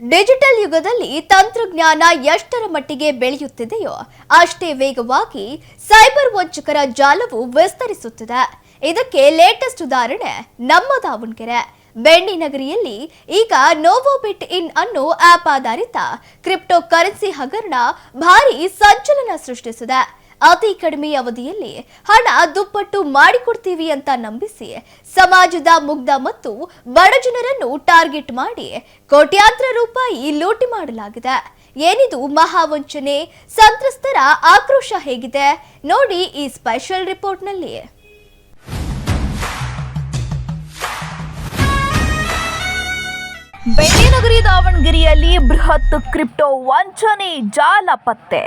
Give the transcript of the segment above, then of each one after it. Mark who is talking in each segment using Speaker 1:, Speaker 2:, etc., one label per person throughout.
Speaker 1: Digital ಯುಗದಲ್ಲಿ ತಂತ್ರಜ್ಞಾನ ಎಷ್ಟರ ಮಟ್ಟಿಗೆ ಬೆಳೆಯುತ್ತಿದೆಯೋ ಅಷ್ಟೇ ವೇಗವಾಗಿ ಸೈಬರ್ ವಂಚಕರ ಜಾಲವು ವಿಸ್ತರಿಸುತ್ತಿದೆ. ಇದಕ್ಕೆ ಲೇಟೆಸ್ಟ್ ಉದಾಹರಣೆ ನಮ್ಮ ದಾವಣಗೆರೆ ಬೆಣ್ಣಿ ನಗರಿಯಲ್ಲಿ ಈಗ ನೋವೋಬಿಟ್ ಇನ್ ಅನ್ನೋ ಆಪ್ ಆಧಾರಿತ ಕ್ರಿಪ್ಟೋ ಕರೆನ್ಸಿ ಹಗರಣ ಭಾರಿ ಸಂಚಲನ ಸೃಷ್ಟಿಸಿದೆ. ಅತಿ ಕಡಿಮೆ ಅವಧಿಯಲ್ಲಿ ಹಣ ದುಪ್ಪಟ್ಟು ಮಾಡಿಕೊಡ್ತೀವಿ ಅಂತ ನಂಬಿಸಿ ಸಮಾಜದ ಮುಗ್ಧ ಮತ್ತು ಬಡ ಜನರನ್ನು ಟಾರ್ಗೆಟ್ ಮಾಡಿ ಕೋಟ್ಯಾಂತರ ರೂಪಾಯಿ ಲೂಟಿ ಮಾಡಲಾಗಿದೆ. ಏನಿದು ಮಹಾವಂಚನೆ? ಸಂತ್ರಸ್ತರ ಆಕ್ರೋಶ ಹೇಗಿದೆ ನೋಡಿ ಈ ಸ್ಪೆಷಲ್ ರಿಪೋರ್ಟ್ನಲ್ಲಿ.
Speaker 2: ಬೆಣ್ಣಿ ನಗರಿ ದಾವಣಗೆರೆಯಲ್ಲಿ ಬೃಹತ್ ಕ್ರಿಪ್ಟೋ ವಂಚನೆ ಜಾಲ ಪತ್ತೆ.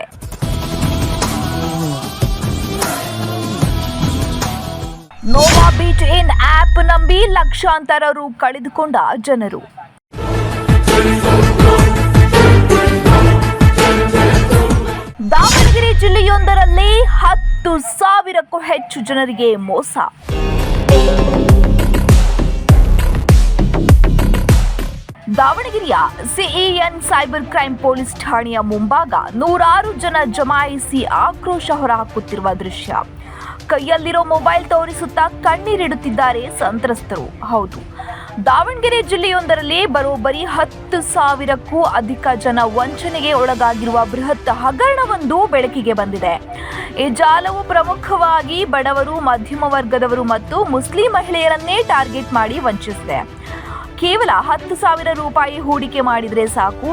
Speaker 2: ನೋವಾಬಿಟ್ ಇನ್ ಆಪ್ ನಂಬಿ ಲಕ್ಷಾಂತರ ರು ಕಳೆದುಕೊಂಡ ಜನರು. ದಾವಣಗೆರೆ ಜಿಲ್ಲೆಯೊಂದರಲ್ಲಿ 10,000ಕ್ಕೂ ಹೆಚ್ಚು ಜನರಿಗೆ ಮೋಸ. ದಾವಣಗೆರೆಯ ಸಿಇಎನ್ ಸೈಬರ್ ಕ್ರೈಮ್ ಪೊಲೀಸ್ ಠಾಣೆಯ ಮುಂಭಾಗ ನೂರಾರು ಜನ ಜಮಾಯಿಸಿ ಆಕ್ರೋಶ ಹೊರಹಾಕುತ್ತಿರುವ ದೃಶ್ಯ. ಕೈಯಲ್ಲಿರೋ ಮೊಬೈಲ್ ತೋರಿಸುತ್ತಾ ಕಣ್ಣೀರಿಡುತ್ತಿದ್ದಾರೆ ಸಂತ್ರಸ್ತರು. ಹೌದು, ದಾವಣಗೆರೆ ಜಿಲ್ಲೆಯೊಂದರಲ್ಲಿ ಬರೋಬ್ಬರಿ 10,000ಕ್ಕೂ ಅಧಿಕ ಜನ ವಂಚನೆಗೆ ಒಳಗಾಗಿರುವ ಬೃಹತ್ ಹಗರಣವೊಂದು ಬೆಳಕಿಗೆ ಬಂದಿದೆ. ಈ ಜಾಲವು ಪ್ರಮುಖವಾಗಿ ಬಡವರು, ಮಧ್ಯಮ ವರ್ಗದವರು ಮತ್ತು ಮುಸ್ಲಿಂ ಮಹಿಳೆಯರನ್ನೇ ಟಾರ್ಗೆಟ್ ಮಾಡಿ ವಂಚಿಸಿದೆ. ಕೇವಲ 10,000 ರೂಪಾಯಿ ಹೂಡಿಕೆ ಮಾಡಿದರೆ ಸಾಕು,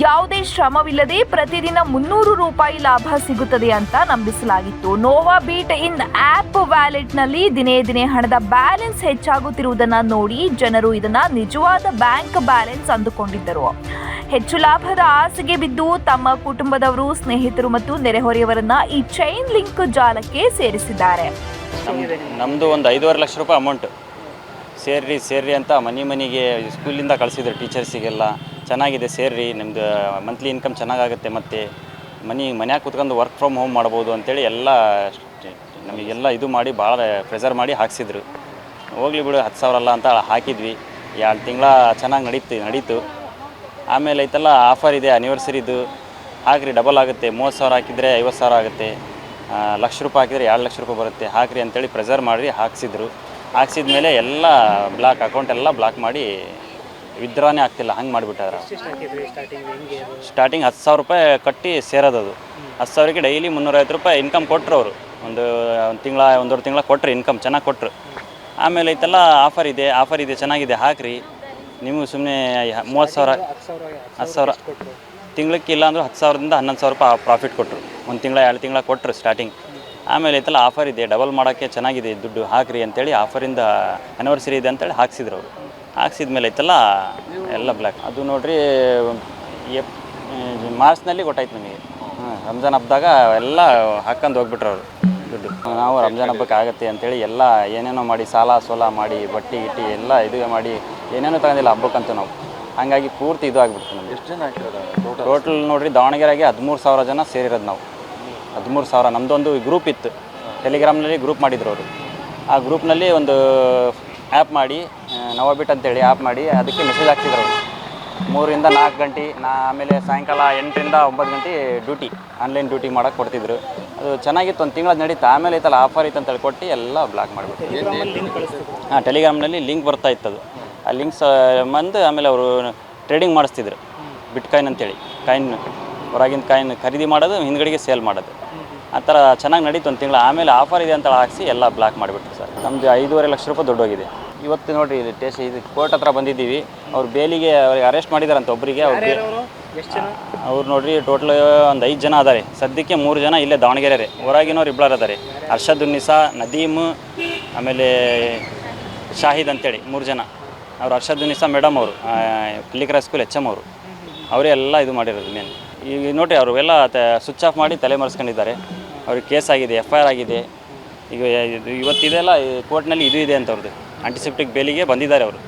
Speaker 2: ಯಾವುದೇ ಶ್ರಮವಿಲ್ಲದೆ ಪ್ರತಿದಿನ 300 ರೂಪಾಯಿ ಲಾಭ ಸಿಗುತ್ತದೆ ಅಂತ ನಂಬಿಸಲಾಗಿತ್ತು. ನೋವಾಬಿಟ್ ಇನ್ ಆಪ್ ವ್ಯಾಲೆಟ್ನಲ್ಲಿ ದಿನೇ ದಿನೇ ಹಣದ ಬ್ಯಾಲೆನ್ಸ್ ಹೆಚ್ಚಾಗುತ್ತಿರುವುದನ್ನು ನೋಡಿ ಜನರು ಇದನ್ನ ನಿಜವಾದ ಬ್ಯಾಂಕ್ ಬ್ಯಾಲೆನ್ಸ್ ಅಂದುಕೊಂಡಿದ್ದರು. ಹೆಚ್ಚು ಲಾಭದ ಆಸೆಗೆ ಬಿದ್ದು ತಮ್ಮ ಕುಟುಂಬದವರು, ಸ್ನೇಹಿತರು ಮತ್ತು ನೆರೆಹೊರೆಯವರನ್ನ ಈ ಚೈನ್ ಲಿಂಕ್ ಜಾಲಕ್ಕೆ ಸೇರಿಸಿದ್ದಾರೆ.
Speaker 3: ನಮ್ಮದು ಒಂದು 5.5 ಲಕ್ಷ ರೂಪಾಯಿ ಅಮೌಂಟ್ ಸೇರ್ರಿ ಅಂತ ಮನೆಗೆ ಸ್ಕೂಲಿಂದ ಕಳಿಸಿದ್ರು ಟೀಚರ್ಸಿಗೆಲ್ಲ. ಚೆನ್ನಾಗಿದೆ ಸೇರ್ರಿ, ನಿಮ್ಮದು ಮಂತ್ಲಿ ಇನ್ಕಮ್ ಚೆನ್ನಾಗಾಗುತ್ತೆ, ಮತ್ತು ಮನ್ಯಾಗ ಕೂತ್ಕೊಂಡು ವರ್ಕ್ ಫ್ರಮ್ ಹೋಮ್ ಮಾಡ್ಬೋದು ಅಂತೇಳಿ ಎಲ್ಲ ನಮಗೆಲ್ಲ ಇದು ಮಾಡಿ ಭಾಳ ಪ್ರೆಸರ್ ಮಾಡಿ ಹಾಕ್ಸಿದ್ರು. ಹೋಗ್ಲಿ ಬಿಡು 10,000 ಅಲ್ಲ ಅಂತ ಹಾಕಿದ್ವಿ. 2 ತಿಂಗಳ ಚೆನ್ನಾಗಿ ನಡೀತು. ಆಮೇಲೆ ಐತಲ್ಲ ಆಫರ್ ಇದೆ ಆ್ಯನಿವರ್ಸರಿದು, ಹಾಕ್ರಿ ಡಬಲ್ ಆಗುತ್ತೆ, 30,000 ಹಾಕಿದರೆ 50,000 ಆಗುತ್ತೆ, 1 ಲಕ್ಷ ರೂಪಾಯಿ ಹಾಕಿದರೆ 2 ಲಕ್ಷ ರೂಪಾಯಿ ಬರುತ್ತೆ, ಹಾಕ್ರಿ ಅಂತೇಳಿ ಪ್ರೆಸರ್ ಮಾಡಿ ಹಾಕ್ಸಿದ್ರು. ಹಾಕ್ಸಿದ ಮೇಲೆ ಎಲ್ಲ ಅಕೌಂಟ್ ಎಲ್ಲ ಬ್ಲಾಕ್ ಮಾಡಿ ವಿತ್ಡ್ರಾನೇ ಆಗ್ತಿಲ್ಲ, ಹಂಗೆ ಮಾಡಿಬಿಟ್ಟಾರ. ಸ್ಟಾರ್ಟಿಂಗ್ 10,000 ರೂಪಾಯಿ ಕಟ್ಟಿ ಸೇರೋದದು. 10,000ಕ್ಕೆ ಡೈಲಿ 350 ರೂಪಾಯಿ ಇನ್ಕಮ್ ಕೊಟ್ಟರು ಅವರು. ಒಂದು ತಿಂಗಳ 1.5 ತಿಂಗಳ ಕೊಟ್ಟರು, ಇನ್ಕಮ್ ಚೆನ್ನಾಗಿ ಕೊಟ್ಟರು. ಆಮೇಲೆ ಐತೆಲ್ಲ ಆಫರ್ ಇದೆ ಚೆನ್ನಾಗಿದೆ ಹಾಕ್ರಿ, ನಿಮಗೆ ಸುಮ್ಮನೆ 30,000 10,000 ತಿಂಗಳಕ್ಕೆ ಇಲ್ಲ ಅಂದ್ರೆ 10,000ದಿಂದ 11,000 ರೂಪಾಯಿ ಪ್ರಾಫಿಟ್ ಕೊಟ್ಟರು. 1 ತಿಂಗಳ 2 ತಿಂಗಳ ಕೊಟ್ಟರು ಸ್ಟಾರ್ಟಿಂಗ್. ಆಮೇಲೆ ಐತೆಲ್ಲ ಆಫರ್ ಇದೆ, ಡಬಲ್ ಮಾಡೋಕ್ಕೆ ಚೆನ್ನಾಗಿದೆ ದುಡ್ಡು ಹಾಕ್ರಿ ಅಂತೇಳಿ ಆಫರಿಂದ ಆ್ಯನಿವರ್ಸರಿ ಇದೆ ಅಂತೇಳಿ ಹಾಕ್ಸಿದ್ರು ಅವರು. ಹಾಕ್ಸಿದ ಮೇಲೆ ಐತೆಲ್ಲ ಎಲ್ಲ ಬ್ಲ್ಯಾಕ್. ಅದು ನೋಡಿರಿ ಮಾರ್ಚ್ನಲ್ಲಿ ಗೊತ್ತಾಯ್ತು ನಮಗೆ. ರಂಜಾನ್ ಹಬ್ಬದಾಗ ಎಲ್ಲ ಹಾಕ್ಕೊಂಡು ಹೋಗ್ಬಿಟ್ರು ಅವರು ದುಡ್ಡು. ನಾವು ರಂಜಾನ್ ಹಬ್ಬಕ್ಕೆ ಆಗುತ್ತೆ ಅಂತೇಳಿ ಎಲ್ಲ ಏನೇನೋ ಮಾಡಿ ಸಾಲ ಮಾಡಿ ಬಟ್ಟಿ ಗಿಟ್ಟಿ ಎಲ್ಲ ಇದು ಮಾಡಿ ಏನೇನೋ ತಗೊಂಡಿಲ್ಲ ಹಬ್ಬಕ್ಕಂತೂ ನಾವು. ಹಾಗಾಗಿ ಪೂರ್ತಿ ಇದು ಆಗಿಬಿಡ್ತು ನಮಗೆ.
Speaker 4: ಎಷ್ಟು ಜನ ಹಾಕಿರೋದು
Speaker 3: ಟೋಟಲ್ ನೋಡಿರಿ ದಾವಣಗೆರೆಗೆ 13,000 ಜನ ಸೇರಿರೋದು ನಾವು. 13,000. ನಮ್ಮದೊಂದು ಗ್ರೂಪ್ ಇತ್ತು, ಟೆಲಿಗ್ರಾಮ್ನಲ್ಲಿ ಗ್ರೂಪ್ ಮಾಡಿದ್ರು ಅವರು. ಆ ಗ್ರೂಪ್ನಲ್ಲಿ ಒಂದು ಆ್ಯಪ್ ಮಾಡಿ ನೋವಾಬಿಟ್ ಅಂತೇಳಿ ಆ್ಯಪ್ ಮಾಡಿ ಅದಕ್ಕೆ ಮೆಸೇಜ್ ಹಾಕ್ತಿದ್ರು ಅವರು. 3ರಿಂದ 4 ಗಂಟೆ ಆಮೇಲೆ ಸಾಯಂಕಾಲ 8ರಿಂದ 9 ಗಂಟೆ ಡ್ಯೂಟಿ, ಆನ್ಲೈನ್ ಡ್ಯೂಟಿ ಮಾಡೋಕ್ಕೆ ಕೊಡ್ತಿದ್ರು. ಅದು ಚೆನ್ನಾಗಿತ್ತು, 1 ತಿಂಗಳು ನಡೀತು. ಆಮೇಲೆ ಐತಲ್ಲ ಆಫರ್ ಐತೆ ಅಂತೇಳಿ ಕೊಟ್ಟು ಎಲ್ಲ ಬ್ಲಾಕ್ ಮಾಡಿಬಿಟ್ಟು. ಟೆಲಿಗ್ರಾಮ್ನಲ್ಲಿ ಲಿಂಕ್ ಬರ್ತಾ ಇತ್ತದು. ಆ ಲಿಂಕ್ಸ್ ಬಂದು ಆಮೇಲೆ ಅವರು ಟ್ರೇಡಿಂಗ್ ಮಾಡಿಸ್ತಿದ್ರು. ಬಿಟ್ಕಾಯಿನ್ ಅಂತೇಳಿ ಹೊರಗಿನ ಕಾಯಿನ್ ಖರೀದಿ ಮಾಡೋದು, ಹಿಂದ್ಗಡೆಗೆ ಸೇಲ್ ಮಾಡೋದು. ಆ ಥರ ಚೆನ್ನಾಗಿ ನಡೀತು 1 ತಿಂಗಳು. ಆಮೇಲೆ ಆಫರ್ ಇದೆ ಅಂತ ಹಾಕ್ಸಿ ಎಲ್ಲ ಬ್ಲಾಕ್ ಮಾಡಿಬಿಟ್ರು ಸರ್. ನಮ್ಮದು 5.5 ಲಕ್ಷ ರೂಪಾಯಿ ದುಡ್ಡು ಹೋಗಿದೆ. ಇವತ್ತು ನೋಡಿರಿ ಇದು ಕೋರ್ಟ್ ಹತ್ರ ಬಂದಿದ್ದೀವಿ. ಅವ್ರು ಬೇಲಿಗೆ ಅವ್ರಿಗೆ ಅರೆಸ್ಟ್ ಮಾಡಿದಾರಂತ ಒಬ್ಬರಿಗೆ. ಅವ್ರು ನೋಡಿರಿ ಟೋಟಲ್ ಒಂದು 5 ಜನ ಅದಾರೆ. ಸದ್ಯಕ್ಕೆ 3 ಜನ ಇಲ್ಲೇ ದಾವಣಗೆರೆ, ಹೊರಗಿನವ್ರು 2 ಅದಾರೆ. ಅರ್ಷದುನ್ನಿಸಾ, ನದೀಮ್, ಆಮೇಲೆ ಶಾಹಿದ್ ಅಂತೇಳಿ 3 ಜನ. ಅವ್ರು ಅರ್ಷದುನ್ನಿಸಾ ಮೇಡಮ್ ಅವರು ಪಿಲಿಕರ ಸ್ಕೂಲ್ HM ಅವರು, ಅವರೇ ಎಲ್ಲ ಇದು ಮಾಡಿರೋದು ಮೇನ್. ಈಗ ನೋಡಿರಿ ಅವರು ಎಲ್ಲ ಸ್ವಿಚ್ ಆಫ್ ಮಾಡಿ ತಲೆ ಮರೆಸ್ಕೊಂಡಿದ್ದಾರೆ. ಅವ್ರಿಗೆ ಕೇಸ್ ಆಗಿದೆ, FIR ಆಗಿದೆ. ಈಗ ಇವತ್ತಿದೆಲ್ಲ ಕೋರ್ಟ್ನಲ್ಲಿ ಇದು ಇದೆ ಅಂತ ಅವ್ರದ್ದು ಆಂಟಿಸೆಪ್ಟಿಕ್ ಬೇಲಿಗೆ ಬಂದಿದ್ದಾರೆ ಅವರು.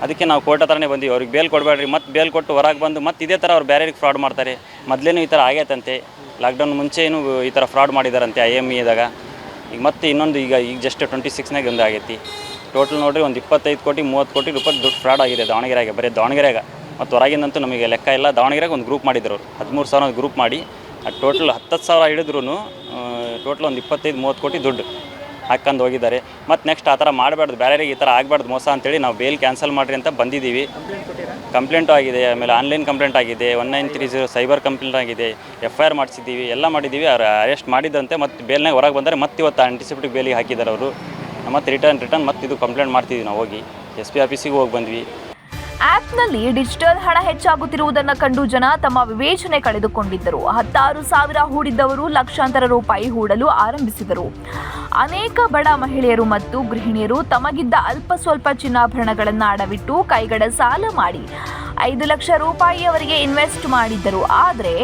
Speaker 3: ಅದಕ್ಕೆ ನಾವು ಕೋರ್ಟ್ ಹತ್ರನೇ ಬಂದೀವಿ. ಅವ್ರಿಗೆ ಬೇಲ್ ಕೊಡಬೇಡ್ರಿ, ಮತ್ತು ಬೇಲ್ ಕೊಟ್ಟು ಹೊರಗೆ ಬಂದು ಮತ್ತೆ ಇದೇ ಥರ ಅವ್ರು ಬೇರೆಯವ್ರಿಗೆ ಫ್ರಾಡ್ ಮಾಡ್ತಾರೆ. ಮೊದಲೇನು ಈ ಥರ ಆಗೈತಂತೆ, ಲಾಕ್ಡೌನ್ ಮುಂಚೆನೂ ಈ ಥರ ಫ್ರಾಡ್ ಮಾಡಿದಾರಂತೆ IMEದಾಗ. ಈಗ ಮತ್ತೆ ಇನ್ನೊಂದು ಈಗ ಜಸ್ಟ್ 26ನಾಗ ಒಂದು ಆಗೈತಿ. ಟೋಟಲ್ ನೋಡಿರಿ ಒಂದು 25 ಕೋಟಿ 30 ಕೋಟಿ ರೂಪಾಯಿ ದುಡ್ಡು ಫ್ರಾಡ್ ಆಗಿದೆ ದಾವಣಗೆರೆಗೆ, ಬರೀ ದಾವಣಗೆರೆಗೆ. ಮತ್ತು ಹೊರಗಿಂದಂತೂ ನಮಗೆ ಲೆಕ್ಕ ಇಲ್ಲ. ದಾವಣಗೆರೆಗೆ ಒಂದು ಗ್ರೂಪ್ ಮಾಡಿದ್ರು ಅವರು, 13,000 ಗ್ರೂಪ್ ಮಾಡಿ ಟೋಟಲ್ 10,000 ಹಿಡಿದ್ರೂ ಟೋಟಲ್ ಒಂದು 25-30 ಕೋಟಿ ದುಡ್ಡು ಹಾಕ್ಕೊಂಡು ಹೋಗಿದ್ದಾರೆ. ಮತ್ತು ನೆಕ್ಸ್ಟ್ ಆ ಥರ ಮಾಡಬಾರ್ದು, ಬೇರೆಯವರಿಗೆ ಈ ಥರ ಆಗಬಾರ್ದು ಮೋಸ ಅಂತೇಳಿ ನಾವು ಬೇಲ್ ಕ್ಯಾನ್ಸಲ್ ಮಾಡಿರಿ ಅಂತ ಬಂದಿದ್ದೀವಿ. ಕಂಪ್ಲೇಂಟು ಆಗಿದೆ, ಆಮೇಲೆ ಆನ್ಲೈನ್ ಕಂಪ್ಲೇಂಟ್ ಆಗಿದೆ, 1930 ಸೈಬರ್ ಕಂಪ್ಲೇಂಟ್ ಆಗಿದೆ, FIR ಮಾಡಿಸಿದ್ದೀವಿ, ಎಲ್ಲ ಮಾಡಿದ್ದೀವಿ. ಅವ್ರು ಅರೆಸ್ಟ್ ಮಾಡಿದಂತೆ ಮತ್ತು ಬೇಲ್ನಾಗ ಹೊರಗೆ ಬಂದರೆ ಮತ್ತೆ ಇವತ್ತು ಆಂಟಿಸಿಪೇಟಿವ್ ಬೇಲಿಗೆ ಹಾಕಿದ್ದಾರೆ ಅವರು. ಮತ್ತು ರಿಟರ್ನ್ ಮತ್ತು ಇದು ಕಂಪ್ಲೇಂಟ್ ಮಾಡ್ತಿದ್ವಿ ನಾವು ಹೋಗಿ SP ಆಫೀಸಿಗೆ ಹೋಗಿ ಬಂದ್ವಿ.
Speaker 2: ಆಪ್ನಲ್ಲಿ ಡಿಜಿಟಲ್ ಹಣ ಹೆಚ್ಚಾಗುತ್ತಿರುವುದನ್ನು ಕಂಡು ಜನ ತಮ್ಮ ವಿವೇಚನೆ ಕಳೆದುಕೊಂಡಿದ್ದರು. 16,000 ಹೂಡಿದ್ದವರು ಲಕ್ಷಾಂತರ ರೂಪಾಯಿ ಹೂಡಲು ಆರಂಭಿಸಿದರು. ಅನೇಕ ಬಡ ಮಹಿಳೆಯರು ಮತ್ತು ಗೃಹಿಣಿಯರು ತಮಗಿದ್ದ ಅಲ್ಪ ಸ್ವಲ್ಪ ಚಿನ್ನಾಭರಣಗಳನ್ನು ಅಡವಿಟ್ಟು ಕೈಗಡ ಸಾಲ ಮಾಡಿ 5 ಲಕ್ಷ ರೂಪಾಯಿ ಅವರಿಗೆ ಇನ್ವೆಸ್ಟ್ ಮಾಡಿದ್ದರು. ಆದರೆ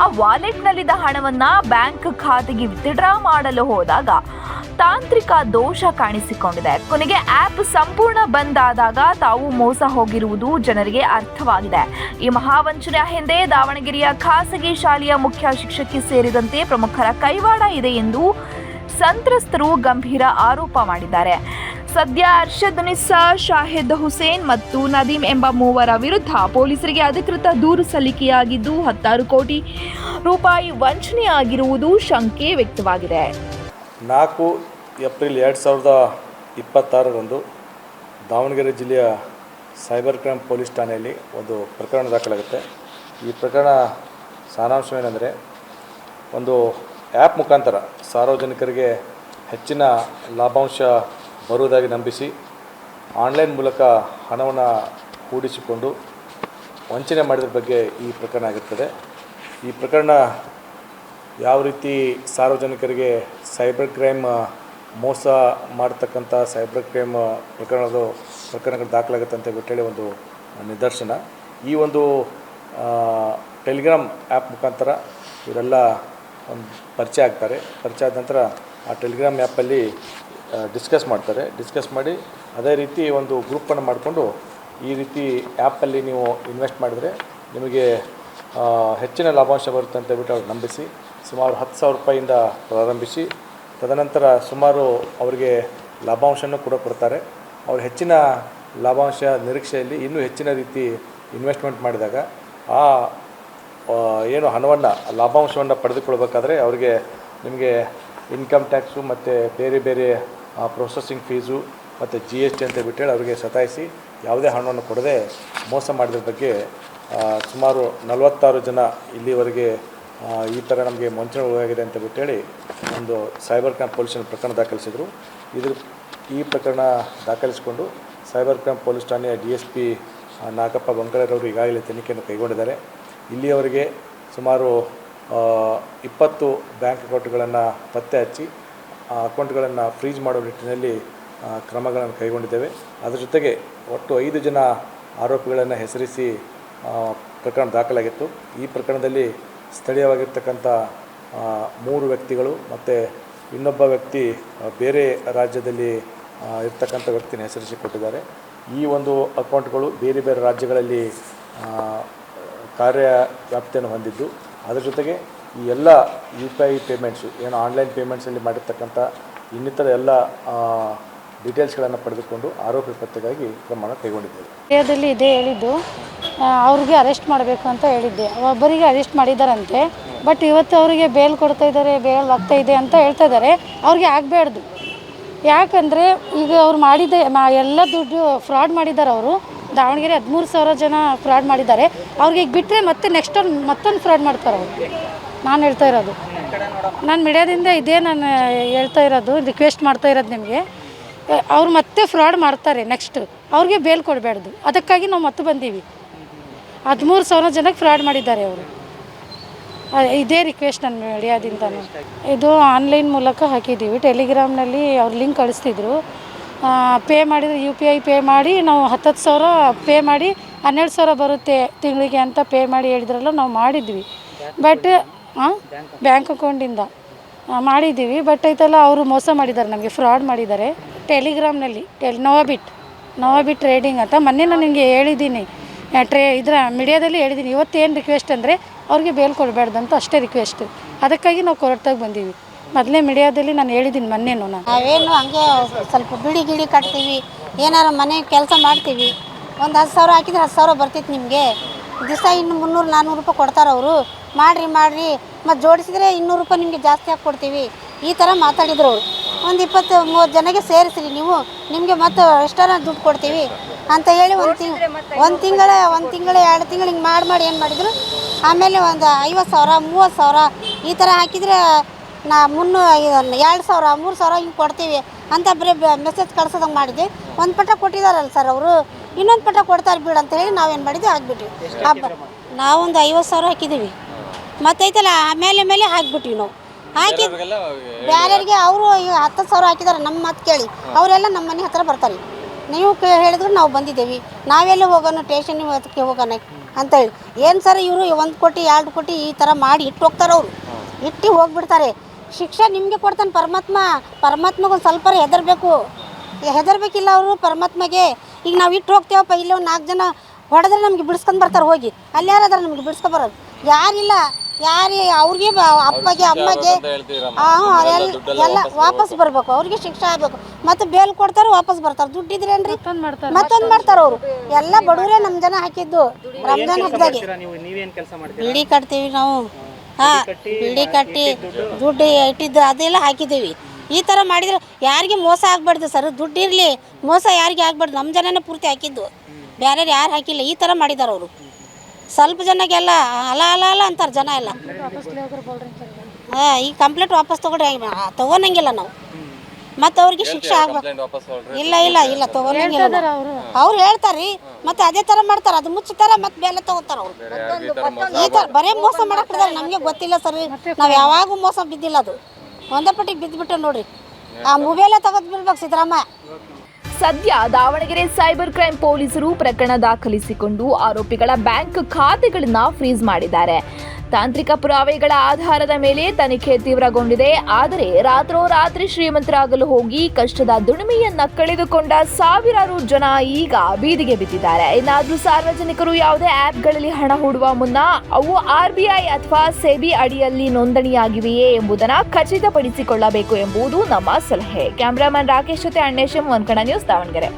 Speaker 2: ಆ ವಾಲೆಟ್ನಲ್ಲಿದ್ದ ಹಣವನ್ನು ಬ್ಯಾಂಕ್ ಖಾತೆಗೆ ವಿತ್ಡ್ರಾ ಮಾಡಲು ಹೋದಾಗ ತಾಂತ್ರಿಕ ದೋಷ ಕಾಣಿಸಿಕೊಂಡಿದೆ. ಕೊನೆಗೆ ಆಪ್ ಸಂಪೂರ್ಣ ಬಂದ್ ಆದಾಗ ತಾವು ಮೋಸ ಹೋಗಿರುವುದು ಜನರಿಗೆ ಅರ್ಥವಾಗಿದೆ. ಈ ಮಹಾವಂಚನೆಯ ಹಿಂದೆ ದಾವಣಗೆರೆಯ ಖಾಸಗಿ ಶಾಲೆಯ ಮುಖ್ಯ ಶಿಕ್ಷಕಿ ಸೇರಿದಂತೆ ಪ್ರಮುಖರ ಕೈವಾಡ ಇದೆ ಎಂದು ಸಂತ್ರಸ್ತರು ಗಂಭೀರ ಆರೋಪ ಮಾಡಿದ್ದಾರೆ. ಸದ್ಯ ಅರ್ಷದ್ ನಿಸ್ಸಾ, ಶಾಹಿದ್ ಹುಸೇನ್ ಮತ್ತು ನದೀಮ್ ಎಂಬ ಮೂವರ ವಿರುದ್ಧ ಪೊಲೀಸರಿಗೆ ಅಧಿಕೃತ ದೂರು ಸಲ್ಲಿಕೆಯಾಗಿದ್ದು 16 ಕೋಟಿ ರೂಪಾಯಿ ವಂಚನೆಯಾಗಿರುವುದು ಶಂಕೆ ವ್ಯಕ್ತವಾಗಿದೆ.
Speaker 4: 4 ಏಪ್ರಿಲ್ 2026ರಂದು ದಾವಣಗೆರೆ ಜಿಲ್ಲೆಯ ಸೈಬರ್ ಕ್ರೈಮ್ ಪೊಲೀಸ್ ಠಾಣೆಯಲ್ಲಿ ಒಂದು ಪ್ರಕರಣ ದಾಖಲಾಗುತ್ತೆ. ಈ ಪ್ರಕರಣ ಸಾರಾಂಶವೇನೆಂದರೆ, ಒಂದು ಆ್ಯಪ್ ಮುಖಾಂತರ ಸಾರ್ವಜನಿಕರಿಗೆ ಹೆಚ್ಚಿನ ಲಾಭಾಂಶ ಬರುವುದಾಗಿ ನಂಬಿಸಿ ಆನ್ಲೈನ್ ಮೂಲಕ ಹಣವನ್ನು ಹೂಡಿಸಿಕೊಂಡು ವಂಚನೆ ಮಾಡಿದ ಬಗ್ಗೆ ಈ ಪ್ರಕರಣ ಆಗಿರ್ತದೆ. ಈ ಪ್ರಕರಣ ಯಾವ ರೀತಿ ಸಾರ್ವಜನಿಕರಿಗೆ ಸೈಬರ್ ಕ್ರೈಮ್ ಮೋಸ ಮಾಡ್ತಕ್ಕಂಥ ಸೈಬರ್ ಕ್ರೈಮ್ ಪ್ರಕರಣಗಳು ದಾಖಲಾಗುತ್ತೆ ಅಂತ ಬಿಟ್ಟೇಳಿ ಒಂದು ನಿದರ್ಶನ. ಈ ಒಂದು ಟೆಲಿಗ್ರಾಮ್ ಆ್ಯಪ್ ಮುಖಾಂತರ ಇವರೆಲ್ಲ ಒಂದು ಪರಿಚಯ ಆಗ್ತಾರೆ. ಪರಿಚಯ ಆದ ನಂತರ ಆ ಟೆಲಿಗ್ರಾಮ್ ಆ್ಯಪಲ್ಲಿ ಡಿಸ್ಕಸ್ ಮಾಡಿ ಅದೇ ರೀತಿ ಒಂದು ಗ್ರೂಪನ್ನು ಮಾಡಿಕೊಂಡು ಈ ರೀತಿ ಆ್ಯಪಲ್ಲಿ ನೀವು ಇನ್ವೆಸ್ಟ್ ಮಾಡಿದರೆ ನಿಮಗೆ ಹೆಚ್ಚಿನ ಲಾಭಾಂಶ ಬರುತ್ತೆ ಅಂತ ಬಿಟ್ಟು ಅವ್ರು ನಂಬಿಸಿ ಸುಮಾರು 10,000 ರೂಪಾಯಿಂದ ಪ್ರಾರಂಭಿಸಿ ತದನಂತರ ಸುಮಾರು ಅವರಿಗೆ ಲಾಭಾಂಶನೂ ಕೂಡ ಕೊಡ್ತಾರೆ. ಅವರು ಹೆಚ್ಚಿನ ಲಾಭಾಂಶ ನಿರೀಕ್ಷೆಯಲ್ಲಿ ಇನ್ನೂ ಹೆಚ್ಚಿನ ರೀತಿ ಇನ್ವೆಸ್ಟ್ಮೆಂಟ್ ಮಾಡಿದಾಗ ಆ ಏನು ಹಣವನ್ನು ಲಾಭಾಂಶವನ್ನು ಪಡೆದುಕೊಳ್ಬೇಕಾದ್ರೆ ಅವರಿಗೆ ನಿಮಗೆ ಇನ್ಕಮ್ ಟ್ಯಾಕ್ಸು ಮತ್ತು ಬೇರೆ ಪ್ರೊಸೆಸಿಂಗ್ ಫೀಸು ಮತ್ತು GST ಅಂತ ಬಿಟ್ಟೇಳಿ ಅವರಿಗೆ ಸತಾಯಿಸಿ ಯಾವುದೇ ಹಣವನ್ನು ಕೊಡದೆ ಮೋಸ ಮಾಡಿದ್ರ ಬಗ್ಗೆ ಸುಮಾರು 46 ಜನ ಇಲ್ಲಿವರೆಗೆ ಈ ಥರ ನಮಗೆ ವಂಚನೆಯಾಗಿದೆ ಅಂತ ಬಿಟ್ಟೇಳಿ ಒಂದು ಸೈಬರ್ ಕ್ರೈಮ್ ಪೊಲೀಸನ್ನು ಪ್ರಕರಣ ದಾಖಲಿಸಿದರು. ಈ ಪ್ರಕರಣ ದಾಖಲಿಸಿಕೊಂಡು ಸೈಬರ್ ಕ್ರೈಮ್ ಪೊಲೀಸ್ ಠಾಣೆಯ DSP ನಾಗಪ್ಪ ಬಂಗಳರವರು ಈಗಾಗಲೇ ತನಿಖೆಯನ್ನು ಕೈಗೊಂಡಿದ್ದಾರೆ. ಇಲ್ಲಿಯವರೆಗೆ ಸುಮಾರು 20 ಬ್ಯಾಂಕ್ ಅಕೌಂಟ್ಗಳನ್ನು ಪತ್ತೆ ಹಚ್ಚಿ ಆ ಅಕೌಂಟ್ಗಳನ್ನು ಫ್ರೀಜ್ ಮಾಡುವ ನಿಟ್ಟಿನಲ್ಲಿ ಕ್ರಮಗಳನ್ನು ಕೈಗೊಂಡಿದ್ದೇವೆ. ಅದರ ಜೊತೆಗೆ ಒಟ್ಟು 5 ಜನ ಆರೋಪಿಗಳನ್ನು ಹೆಸರಿಸಿ ಪ್ರಕರಣ ದಾಖಲಾಗಿತ್ತು. ಈ ಪ್ರಕರಣದಲ್ಲಿ ಸ್ಥಳೀಯವಾಗಿರ್ತಕ್ಕಂಥ 3 ವ್ಯಕ್ತಿಗಳು ಮತ್ತು ಇನ್ನೊಬ್ಬ ವ್ಯಕ್ತಿ ಬೇರೆ ರಾಜ್ಯದಲ್ಲಿ ಇರ್ತಕ್ಕಂಥ ವ್ಯಕ್ತಿನ ಹೆಸರಿಸಿ ಕೊಟ್ಟಿದ್ದಾರೆ. ಈ ಒಂದು ಅಕೌಂಟ್ಗಳು ಬೇರೆ ರಾಜ್ಯಗಳಲ್ಲಿ ಕಾರ್ಯವ್ಯಾಪ್ತಿಯನ್ನು ಹೊಂದಿದ್ದು, ಅದರ ಜೊತೆಗೆ ಈ ಎಲ್ಲ UPI ಪೇಮೆಂಟ್ಸು ಏನು ಆನ್ಲೈನ್ ಪೇಮೆಂಟ್ಸಲ್ಲಿ ಮಾಡಿರ್ತಕ್ಕಂಥ ಇನ್ನಿತರ ಎಲ್ಲ ಡೀಟೇಲ್ಸ್ಗಳನ್ನು ಪಡೆದುಕೊಂಡು ಆರೋಪಿ ಪತ್ತೆಗಾಗಿ ಕ್ರಮ ಕೈಗೊಂಡಿದ್ದೇವೆ.
Speaker 5: ಏರಿಯಾದಲ್ಲಿ ಇದೇ ಹೇಳಿದ್ದು, ಅವ್ರಿಗೆ ಅರೆಸ್ಟ್ ಮಾಡಬೇಕು ಅಂತ ಹೇಳಿದ್ದೆ. ಒಬ್ಬರಿಗೆ ಅರೆಸ್ಟ್ ಮಾಡಿದ್ದಾರಂತೆ. ಬಟ್ ಇವತ್ತು ಅವರಿಗೆ ಬೇಲ್ ಕೊಡ್ತಾ ಇದ್ದಾರೆ, ಬೇಲ್ ಆಗ್ತಾ ಇದೆ ಅಂತ ಹೇಳ್ತಾ ಇದ್ದಾರೆ. ಅವ್ರಿಗೆ ಆಗಬಾರ್ದು. ಯಾಕಂದರೆ ಈಗ ಅವ್ರು ಮಾಡಿದ್ದೆ ಎಲ್ಲ ದುಡ್ಡು ಫ್ರಾಡ್ ಮಾಡಿದ್ದಾರೆ. ಅವರು ದಾವಣಗೆರೆ 13,000 ಜನ ಫ್ರಾಡ್ ಮಾಡಿದ್ದಾರೆ. ಅವ್ರಿಗೆ ಈಗ ಬಿಟ್ಟರೆ ಮತ್ತೆ ನೆಕ್ಸ್ಟ್ ಮತ್ತೊಂದು ಫ್ರಾಡ್ ಮಾಡ್ತಾರೆ ಅವರು. ನಾನು ಹೇಳ್ತಾ ಇರೋದು, ನಾನು ಮೀಡಿಯಾದಿಂದ ಇದೇ ನಾನು ಹೇಳ್ತಾ ಇರೋದು, ರಿಕ್ವೆಸ್ಟ್ ಮಾಡ್ತಾ ಇರೋದು ನಿಮಗೆ. ಅವ್ರು ಮತ್ತೆ ಫ್ರಾಡ್ ಮಾಡ್ತಾರೆ ನೆಕ್ಸ್ಟ್. ಅವ್ರಿಗೆ ಬೇಲ್ ಕೊಡಬಾರ್ದು. ಅದಕ್ಕಾಗಿ ನಾವು ಮತ್ತೆ ಬಂದೀವಿ. 13,000 ಜನಕ್ಕೆ ಫ್ರಾಡ್ ಮಾಡಿದ್ದಾರೆ ಅವರು. ಇದೇ ರಿಕ್ವೆಸ್ಟ್ ನನ್ನ ಮೀಡಿಯಾದಿಂದನೂ. ಇದು ಆನ್ಲೈನ್ ಮೂಲಕ ಹಾಕಿದ್ದೀವಿ. ಟೆಲಿಗ್ರಾಮ್ನಲ್ಲಿ ಅವ್ರು ಲಿಂಕ್ ಕಳಿಸ್ತಿದ್ರು. ಪೇ ಮಾಡಿದರೆ UPI ಪೇ ಮಾಡಿ ನಾವು 10,000 ಪೇ ಮಾಡಿ 12,000 ಬರುತ್ತೆ ತಿಂಗಳಿಗೆ ಅಂತ ಪೇ ಮಾಡಿ ಹೇಳಿದ್ರಲ್ಲ, ನಾವು ಮಾಡಿದ್ವಿ. ಬಟ್ ಬ್ಯಾಂಕ್ ಅಕೌಂಟಿಂದ ಮಾಡಿದ್ದೀವಿ. ಬಟ್ ಐತಲ್ಲ, ಅವರು ಮೋಸ ಮಾಡಿದ್ದಾರೆ, ನಮಗೆ ಫ್ರಾಡ್ ಮಾಡಿದ್ದಾರೆ. ಟೆಲಿಗ್ರಾಮ್ನಲ್ಲಿ ನೋವಾಬಿಟ್ ಟ್ರೇಡಿಂಗ್ ಅಂತ ಮೊನ್ನೆ ನಾನು ನಿಮಗೆ ಹೇಳಿದ್ದೀನಿ, ಇದರ ಮೀಡಿಯಾದಲ್ಲಿ ಹೇಳಿದ್ದೀನಿ. ಇವತ್ತೇನು ರಿಕ್ವೆಸ್ಟ್ ಅಂದರೆ ಅವ್ರಿಗೆ ಬೇಲ್ ಕೊಡಬಾರ್ದು ಅಂತ ಅಷ್ಟೇ ರಿಕ್ವೆಸ್ಟ್. ಅದಕ್ಕಾಗಿ ನಾವು ಕೋರ್ಟಾಗಿ ಬಂದೀವಿ. ಮೊದಲೇ ಮೀಡಿಯಾದಲ್ಲಿ ನಾನು ಹೇಳಿದ್ದೀನಿ ಮೊನ್ನೆನೂ.
Speaker 6: ನಾವೇನು ಹಂಗೆ ಸ್ವಲ್ಪ ಬಿಡಿ ಗಿಡಿ ಕಟ್ತೀವಿ, ಏನಾರು ಮನೆ ಕೆಲಸ ಮಾಡ್ತೀವಿ. ಒಂದು 10,000 ಹಾಕಿದ್ರೆ 10,000 ಬರ್ತಿತ್ತು ನಿಮಗೆ. ದಿವಸ ಇನ್ನು 300-400 ರೂಪಾಯಿ ಕೊಡ್ತಾರೆ ಅವರು. ಮಾಡಿರಿ ಮತ್ತು ಜೋಡಿಸಿದರೆ 200 ರೂಪಾಯಿ ನಿಮಗೆ ಜಾಸ್ತಿ ಹಾಕಿ ಕೊಡ್ತೀವಿ, ಈ ಥರ ಮಾತಾಡಿದ್ರು ಅವರು. ಒಂದು 20-30 ಜನಕ್ಕೆ ಸೇರಿಸ್ರಿ ನೀವು, ನಿಮಗೆ ಮತ್ತು ಎಷ್ಟಾರ ದುಡ್ಡು ಕೊಡ್ತೀವಿ ಅಂತ ಹೇಳಿ ಒಂದು ತಿಂಗಳು 2 ತಿಂಗಳು ಹಿಂಗೆ ಮಾಡಿ ಏನು ಮಾಡಿದರು. ಆಮೇಲೆ ಒಂದು 50,000 30,000 ಈ ಥರ ಹಾಕಿದರೆ ನಾ 2,000 3,000 ಹಿಂಗೆ ಕೊಡ್ತೀವಿ ಅಂತ ಬರೀ ಮೆಸೇಜ್ ಕಳ್ಸೋದಂಗೆ ಮಾಡಿದ್ವಿ. ಒಂದು ಪಟ ಕೊಟ್ಟಿದ್ದಾರಲ್ಲ ಸರ್ ಅವರು, ಇನ್ನೊಂದು ಪಟ ಕೊಡ್ತಾರೆ ಬಿಡು ಅಂತ ಹೇಳಿ ನಾವೇನು ಮಾಡಿದ್ವಿ ಹಾಕ್ಬಿಟ್ವಿ. ನಾವೊಂದು 50,000 ಹಾಕಿದ್ದೀವಿ, ಮತ್ತೈತಲ್ಲ ಮೇಲೆ ಹಾಕಿಬಿಟ್ವಿ ನಾವು. ಹಾಕಿ ಬೇರೆಯವ್ರಿಗೆ ಅವರು 10,000 ಹಾಕಿದ್ದಾರೆ. ನಮ್ಮ ಮಾತು ಕೇಳಿ ಅವರೆಲ್ಲ ನಮ್ಮ ಮನೆ ಹತ್ರ ಬರ್ತಾರೆ. ನೀವು ಹೇಳಿದ್ರು ನಾವು ಬಂದಿದ್ದೇವೆ, ನಾವೆಲ್ಲ ಹೋಗೋಣ ಸ್ಟೇಷನ್ ಅದಕ್ಕೆ ಹೋಗೋಣ ಅಂತೇಳಿ. ಏನು ಸರ್ ಇವರು 1 ಕೋಟಿ 2 ಕೋಟಿ ಈ ಥರ ಮಾಡಿ ಇಟ್ಟು ಹೋಗ್ತಾರೆ. ಅವರು ಇಟ್ಟು ಹೋಗ್ಬಿಡ್ತಾರೆ. ಶಿಕ್ಷೆ ನಿಮಗೆ ಕೊಡ್ತಾನೆ ಪರಮಾತ್ಮಗೊಂದು ಸ್ವಲ್ಪ ಹೆದರ್ಬೇಕಿಲ್ಲ ಅವರು ಪರಮಾತ್ಮಗೆ. ಈಗ ನಾವು ಇಟ್ಟು ಹೋಗ್ತೇವಪ್ಪ, ಇಲ್ಲಿ ಒಂದು 4 ಜನ ಹೊಡೆದ್ರೆ ನಮಗೆ ಬಿಡಿಸ್ಕೊಂಡು ಬರ್ತಾರೆ. ಹೋಗಿ ಅಲ್ಲಿ ಯಾರಾದ್ರೆ ನಮಗೆ ಬಿಡಿಸ್ಕೊಬರೋದು ಯಾರಿಲ್ಲ. ಅವ್ರಿಗೆ ಅಪ್ಪಗೆ ಅಮ್ಮಗೆ ಎಲ್ಲ ವಾಪಸ್ ಬರಬೇಕು, ಅವ್ರಿಗೆ ಶಿಕ್ಷೆ ಆಗಬೇಕು. ಮತ್ತು ಬೇಲ್ ಕೊಡ್ತಾರೆ, ವಾಪಸ್ ಬರ್ತಾರೆ. ದುಡ್ಡಿದ್ರೇನ್ರಿ ಮತ್ತೊಂದು ಮಾಡ್ತಾರೆ ಅವರು. ಎಲ್ಲ ಬಡವರೇ ನಮ್ಮ ಜನ ಹಾಕಿದ್ದು. ರಂಜಾನ್ ಹಬ್ಬದಾಗೆ ಬಿಡಿ ಕಟ್ತೀವಿ ನಾವು. ಬಿಡಿ ಕಟ್ಟಿ ದುಡ್ಡು ಇಟ್ಟಿದ್ದು ಅದೆಲ್ಲ ಹಾಕಿದ್ದೀವಿ. ಈ ಥರ ಮಾಡಿದ್ರೆ ಯಾರಿಗೆ ಮೋಸ ಆಗಬಾರ್ದು ಸರ್. ದುಡ್ಡು ಇರಲಿ, ಮೋಸ ಯಾರಿಗೆ ಆಗಬಾರ್ದು. ನಮ್ಮ ಜನನೇ ಪೂರ್ತಿ ಹಾಕಿದ್ದು, ಬೇರೆ ಯಾರು ಹಾಕಿಲ್ಲ. ಈ ಥರ ಮಾಡಿದ್ದಾರೆ ಅವರು. ಸ್ವಲ್ಪ ಜನಕ್ಕೆಲ್ಲ ಅಲ ಅಂತಾರೆ ಜನ ಎಲ್ಲ. ಈ ಕಂಪ್ಲೇಂಟ್ ವಾಪಸ್ ತೊಗೊಳಂಗಿಲ್ಲ ನಾವು. ಮತ್ತು ಅವ್ರಿಗೆ ಶಿಕ್ಷೆ ಆಗ್ಬೇಕು. ಇಲ್ಲ ತೊಗೊಳಂಗಿಲ್ಲ. ಅವ್ರು ಹೇಳ್ತಾರೆ ಮತ್ತು ಅದೇ ಥರ ಮಾಡ್ತಾರೆ. ಅದು ಮುಚ್ಚುತ್ತಾರೆ ಮತ್ತು ಬೇಲೆ ತೊಗೋತಾರೆ ಅವರು. ಈ ಥರ ಬರೀ ಮೋಸ ಮಾಡಕ್ಕೆ ಬಿಡ್ತಾರೆ. ನಮಗೆ ಗೊತ್ತಿಲ್ಲ ಸರ್, ನಾವು ಯಾವಾಗೂ ಮೋಸ ಬಿದ್ದಿಲ್ಲ. ಅದು ಒಂದೇ ಪಟ್ಟಿಗೆ ಬಿದ್ದುಬಿಟ್ಟೆ ನೋಡಿರಿ. ಆ ಮೊಬೈಲೇ ತೆಗೆದು ಬಿಡ್ಬೇಕು ಸಿದ್ದರಾಮಯ್ಯ.
Speaker 2: ಸದ್ಯ ದಾವಣಗೆರೆ ಸೈಬರ್ ಕ್ರೈಂ ಪೊಲೀಸರು ಪ್ರಕರಣ ದಾಖಲಿಸಿಕೊಂಡು ಆರೋಪಿಗಳ ಬ್ಯಾಂಕ್ ಖಾತೆಗಳನ್ನು ಫ್ರೀಸ್ ಮಾಡಿದ್ದಾರೆ. ತಾಂತ್ರಿಕ ಪುರಾವೆಗಳ ಆಧಾರದ ಮೇಲೆ ತನಿಖೆ ತೀವ್ರಗೊಂಡಿದೆ. ಆದರೆ ರಾತ್ರೋರಾತ್ರಿ ಶ್ರೀಮಂತರಾಗಲು ಹೋಗಿ ಕಷ್ಟದ ದುಡಿಮೆಯನ್ನ ಕಳೆದುಕೊಂಡ ಸಾವಿರಾರು ಜನ ಈಗ ಬೀದಿಗೆ ಬಿದ್ದಿದ್ದಾರೆ. ಇನ್ನಾದರೂ ಸಾರ್ವಜನಿಕರು ಯಾವುದೇ ಆ್ಯಪ್ಗಳಲ್ಲಿ ಹಣ ಹೂಡುವ ಮುನ್ನ ಅವು RBI ಅಥವಾ ಸೆಬಿ ಅಡಿಯಲ್ಲಿ ನೋಂದಣಿಯಾಗಿವೆಯೇ ಎಂಬುದನ್ನು ಖಚಿತಪಡಿಸಿಕೊಳ್ಳಬೇಕು ಎಂಬುದು ನಮ್ಮ ಸಲಹೆ. ಕ್ಯಾಮರಾಮನ್ ರಾಕೇಶ್ ಜೊತೆ ಅಣ್ಣೇಶಂ, ಒನ್ ಕನ್ನಡ ನ್ಯೂಸ್, ದಾವಣಗೆರೆ.